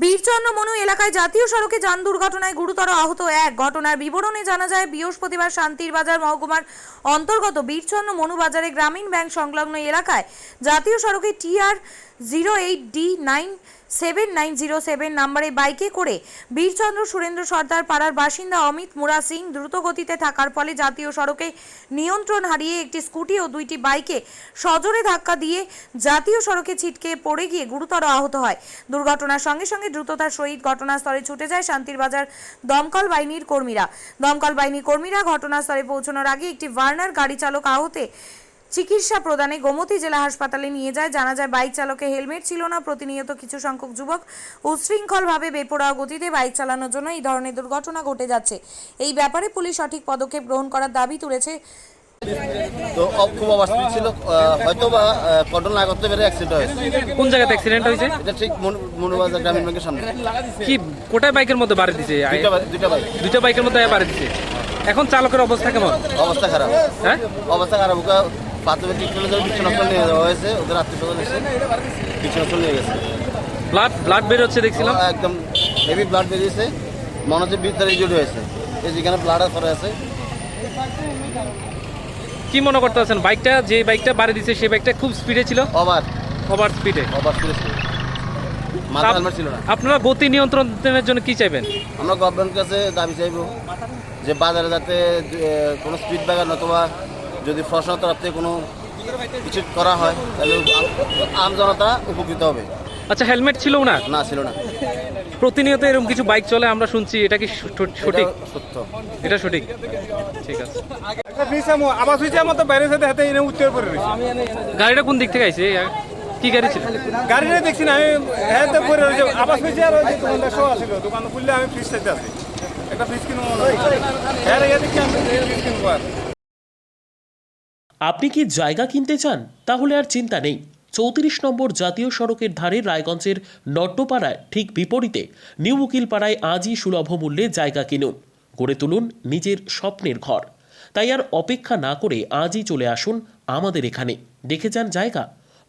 বীরচন্দ্র মনু এলাকায় জাতীয় সড়কে যান দুর্ঘটনায় গুরুতর আহত এক। ঘটনার বিবরণে জানা যায়, বৃহস্পতিবার শান্তির বাজার মহকুমার অন্তর্গত বীরচন্দ্র মনু বাজারে গ্রামীণ ব্যাংক সংলগ্ন এলাকায় জাতীয় সড়কে TR 08D97907 নম্বরে বাইকে করে বীরচন্দ্র সুরেন্দ্র সর্দার পাড়ার বাসিন্দা অমিত মুরা সিং দ্রুত গতিতে থাকার ফলে জাতীয় সড়কে নিয়ন্ত্রণ হারিয়ে একটি স্কুটি ও দুইটি বাইকে সজোরে ধাক্কা দিয়ে জাতীয় সড়কে ছিটকে পড়ে গিয়ে গুরুতর আহত হয়। দুর্ঘটনার সঙ্গে সঙ্গে দ্রুততার সহিত ঘটনাস্থলে ছুটে যায় শান্তির বাজার দমকল বাহিনীর কর্মীরা। ঘটনাস্থলে পৌঁছানোর আগে একটি ভার্নার গাড়ি চালক আহতে চিকিৎসা প্রদানে গোমতী জেলা হাসপাতালে নিয়ে যায়। জানা যায়, বাইক চালকে হেলমেট ছিল না। প্রতিনিয়ত কিছু সংখ্যক যুবক উচ্ছৃঙ্খলভাবে বেপরোয়া গতিতে বাইক চালানোর জন্য এই ধরনের দুর্ঘটনা ঘটে যাচ্ছে। এই ব্যাপারে পুলিশ সঠিক পদক্ষেপ গ্রহণ করার দাবি তুলেছে। তো খুব অবস্থা ছিল, হয়তো বা কন্ট্রোল না করতে পেরে অ্যাক্সিডেন্ট হয়েছে। কোন জায়গাতে অ্যাক্সিডেন্ট হয়েছে? এটা ঠিক মনুবাজার গ্রামীণ ব্যাংকের সামনে। কি কোটায় বাইকের মধ্যে বাড়ি দিছে? দুইটা বাইকের মধ্যে বাড়ি দিছে। এখন চালকের অবস্থা কেমন? অবস্থা খারাপ। হ্যাঁ, অবস্থা খারাপ। ওকে প্রাথমিক ট্রিটমেন্টের জন্য বিছানাস্থল নিয়ে যাওয়া হয়েছে। ওদের আত্মীয়স্বজন এসে বিছানাস্থল নিয়ে গেছে। ব্লাড বের হচ্ছে দেখছিলাম, একদম হেভি ব্লাড বেরিয়েছে। মনে হচ্ছে ভিতরে ইনজুরি হয়েছে। এই যেখানে ব্লাড পড়ে আছে। কি মনে করতে পারছেন? যে বাইকটা বাড়ি দিছে সেই বাইকটা খুব স্পিডে ছিল? ওভার স্পিডে ছিল। মাথা হেলমেট ছিল না। আপনারা গতি নিয়ন্ত্রণের জন্য কি চাইবেন? আমরা গভর্নমেন্টের কাছে দাবি চাইব যে বাজারে যাতে কোনো স্পিড ব্রেকার নতুবা যদি প্রশাসনের তরফ থেকে কোনো কিছু করা হয় তাহলে আম জনতা উপকৃত হবে। আচ্ছা, হেলমেট ছিল না? না, ছিল না। প্রতিনিয়ত এরকম কিছু বাইক চলে, আমরা শুনছি। এটা কি সঠিক? সত্য, এটা সঠিক। ঠিক আছে। গাড়িটা কোন দিক থেকে আইছে? কি গাড়ি ছিল? গাড়িটা দেখছি না আমি। হ্যাঁ, তো পরে আবাস পেয়েছি। আর ওই দোকানটা শো আসছিল, দোকান খুললে আমি ফ্রিজ চাইতে আসি। একটা ফ্রিজ কিনবো মনে হয়। হ্যাঁ, দেখছি আমি ফ্রিজ কিনবো। আর আপনি কি জায়গা কিনতে চান? তাহলে আর চিন্তা নেই। 34 নম্বর জাতীয় সড়কের ধারে রায়গঞ্জের নট্টপাড়ায় ঠিক বিপরীতে নিউ উকিলপাড়ায় আজই সুলভ মূল্যে জায়গা কিনুন, গড়ে তুলুন নিজের স্বপ্নের ঘর। তাই আর অপেক্ষা না করে আজই চলে আসুন আমাদের এখানে, দেখে যান জায়গা।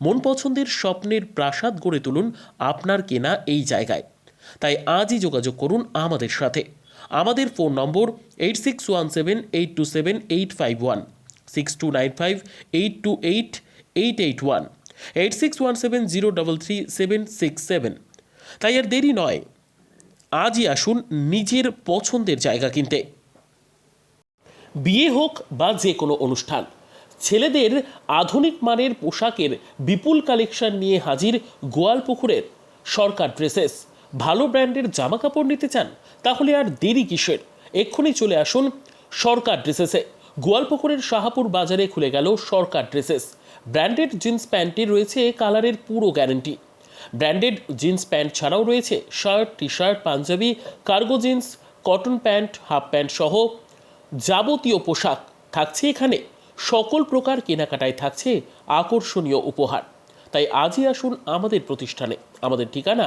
মন পছন্দের স্বপ্নের প্রাসাদ গড়ে তুলুন আপনার কেনা এই জায়গায়। তাই আজই যোগাযোগ করুন আমাদের সাথে। আমাদের ফোন নম্বর 8617827851, 6295828881, 8617033767। তাই আর দেরি নয়, আজই আসুন নিজের পছন্দের জায়গা কিনতে। বিয়ে হোক বা যে কোনো অনুষ্ঠান, ছেলেদের আধুনিক মানের পোশাকের বিপুল কালেকশন নিয়ে হাজির গোয়ালপুকুরের সরকার ড্রেসেস। ভালো ব্র্যান্ডের জামা কাপড় নিতে চান? তাহলে আর দেরি কিসের? এক্ষুনি চলে আসুন সরকার ড্রেসেসে। গোয়ালপুকুরের শাহাপুর বাজারে খুলে গেল সরকার ড্রেসেস। ব্র্যান্ডেড জিন্স প্যান্টে রয়েছে কালারের পুরো গ্যারান্টি। ব্র্যান্ডেড জিন্স প্যান্ট ছাড়াও রয়েছে শার্ট, টি শার্ট, পাঞ্জাবি, cargo jeans, cotton pant, half pant সহ যাবতীয় পোশাক থাকছে এখানে। সকল প্রকার কেনাকাটায় থাকছে আকর্ষণীয় উপহার। তাই আজই আসুন আমাদের প্রতিষ্ঠানে। আমাদের ঠিকানা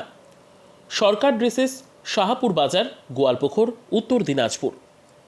সরকার ড্রেসেস, শাহাপুর বাজার, গোয়ালপুকুর, উত্তর দিনাজপুর।